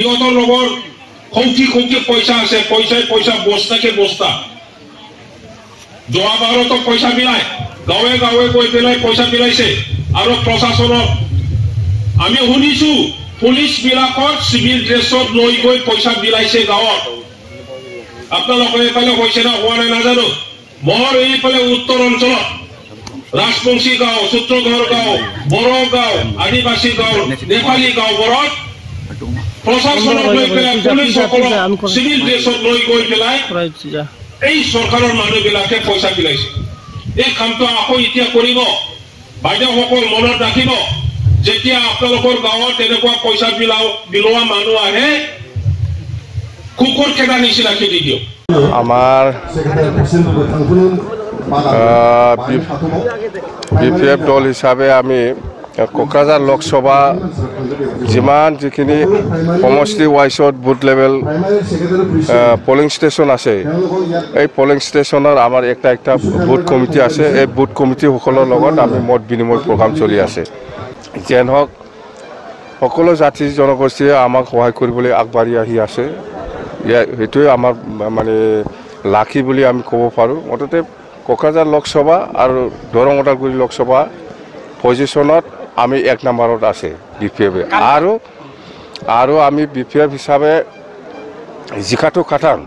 সিহঁতৰ লগৰ খৌকি পইচা আছে পইচা বস্তাকে বস্তা যোৱা বাৰতো পইচা মিলাই গাঁৱে গৈ পেলাই পইচা মিলাইছে আৰু প্ৰশাসনক আমি শুনিছো পুলিচ বিলাকৰ সিভিল ড্ৰেছত লৈ গৈ পইচা মিলাইছে গাঁৱত আপোনালোকে এইফালে কৈছে না হোৱা নাই নাজানো মোৰ এইফালে উত্তৰ অঞ্চলত ৰাজবংশী গাঁও সূত্ৰধৰ গাঁও বড়ো গাঁও আদিবাসী গাঁও নেপালী গাঁওবোৰত প্ৰশাসনক লৈ পেলাই পুলিচসকলক সিভিল ড্ৰেছত লৈ গৈ পেলাই এই চৰকাৰৰ মানুহবিলাকে পইচা বিলাইছে এই কামটো আকৌ এতিয়া কৰিব বাইদেউসকল মনত ৰাখিব যেতিয়া আপোনালোকৰ গাঁৱত এনেকুৱা পইচা বিলোৱা মানুহ আহে কুকুৰ খেদা নিচিনা খেদি দিয়ক আমাৰ বিপিএফ দল হিচাপে আমি কোকৰাঝাৰ লোকসভা যিখিনি সমষ্টি ৱাইজত বুথ লেভেল পলিং ষ্টেচন আছে এই পলিং ষ্টেচনৰ আমাৰ একটা বুথ কমিটি আছে এই বুথ কমিটিসকলৰ লগত আমি মত বিনিময় প্ৰগ্ৰাম চলি আছে যেন হওক সকলো জাতি জনগোষ্ঠীয়ে আমাক সহায় কৰিবলৈ আগবাঢ়ি আহি আছে সেইটোৱে আমাৰ মানে লাকি বুলি আমি ক'ব পাৰোঁ মুঠতে কোকৰাঝাৰ লোকসভা আৰু দৰং ওদালগুৰি লোকসভা পজিশ্যনত আমি 1 নম্বৰত আছে বিপিএফ আৰু আমি বিপিএফ হিচাপে জিকাটো খাটাং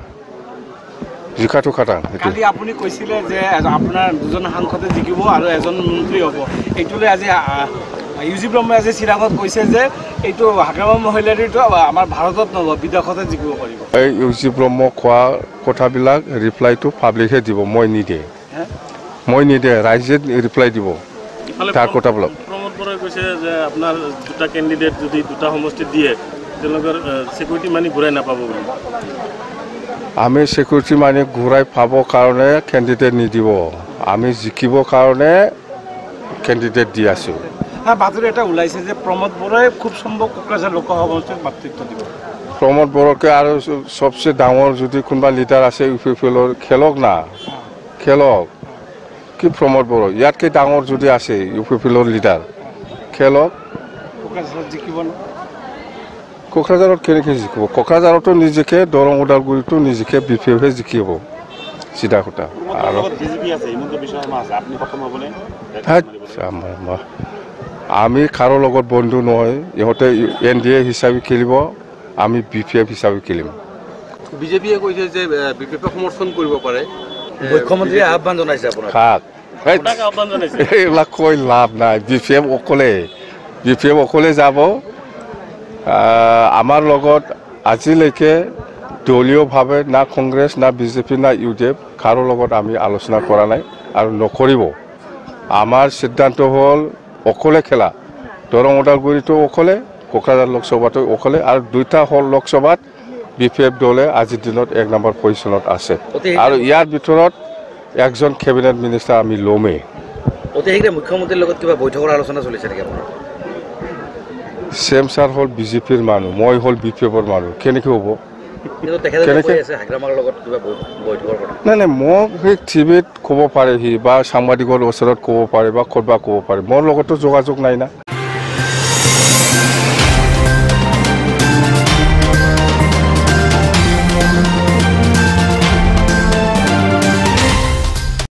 কালি আপুনি কৈছিলে যে আপোনাৰ দুজন সাংসদে জিকিব আৰু এজন মন্ত্ৰী হ'ব এইটোলৈ আজি ইউজি ব্ৰহ্মই আজি চিৰাঙত কৈছে যে এইটো হাগ্ৰামা মহিলাৰীটো আমাৰ ভাৰতত নহয় বিদেশতে জিকিব পাৰিব এই ইউজি ব্ৰহ্ম কোৱা কথাবিলাক ৰিপ্লাইটো পাব্লিকে দিব মই নিদিয়ে ৰাইজে ৰিপ্লাই দিব তাৰ কথাবিলাক প্ৰমোদ বৰাই কৈছে যে আপোনাৰ দুটা কেণ্ডিডেট যদি দুটা সমষ্টিত দিয়ে তেওঁলোকৰ সিকিউৰিটি মানি ঘূৰাই নাপাব বুলি আমি সিকিউৰিটি মানি ঘূৰাই পাব কাৰণে কেণ্ডিডেট নিদিব আমি জিকিব কাৰণে কেণ্ডিডেট দি আছোঁ বাতৰি এটা ওলাইছে যে প্ৰমোদ বৰাই খুব সম্ভৱ কোকৰাঝাৰ লোকসভা সমষ্টিত নেতৃত্ব দিব প্ৰমোদ বৰাকে আৰু সবচে ডাঙৰ যদি কোনোবা লিডাৰ আছে ইউপিএফৰ খেলক কি প্ৰমোদ বৰা ইয়াতকৈ ডাঙৰ যদি আছে ইউপিএফৰ লিডাৰ খেলক কোকৰাঝাৰত কেনেকৈ জিকিব কোকৰাঝাৰতো নিজকে দৰং ওদালগুৰিতো নিজকে বিপিএফে জিকিব চিধা কথা আৰু আমি কাৰো লগত বন্ধু নহয় ইহঁতে NDA হিচাপে খেলিব আমি বিপিএফ হিচাপে খেলিম বিজেপিয়ে কৈছে যে বিপিএফক সমৰ্থন কৰিব পাৰে মুখ্যমন্ত্ৰীয়ে আহ্বান জনাইছে আপোনাক এইবিলাক কৈ লাভ নাই বিপিএফ অকলে যাব আমাৰ লগত আজিলৈকে দলীয়ভাৱে না কংগ্ৰেছ না বিজেপি না UDF কাৰো লগত আমি আলোচনা কৰা নাই আৰু নকৰিব আমাৰ সিদ্ধান্ত হ'ল অকলে খেলা দৰং ওদালগুৰিতো অকলে কোকৰাঝাৰ লোকসভাটো অকলে আৰু দুটা হল লোকসভাত বিপিএফ দলে আজিৰ দিনত 1 নম্বৰ পজিশ্যনত আছে আৰু ইয়াৰ ভিতৰত একজন কেবিনেট মিনিষ্টাৰ আমি লমেই মুখ্যমন্ত্ৰীৰ লগত কিবা বৈঠকৰ আলোচনা চলিছে নেকি আপোনাৰ চেম ছাৰ হ'ল বিজেপিৰ মানুহ মই হ'ল বিপিএফৰ মানুহ কেনেকৈ হ'ব নাই মোক সেই টিভিত ক'ব পাৰে সি বা সাংবাদিকৰ ওচৰত ক'ব পাৰে বা ক'ৰবাত ক'ব পাৰে মোৰ লগতো যোগাযোগ নাই না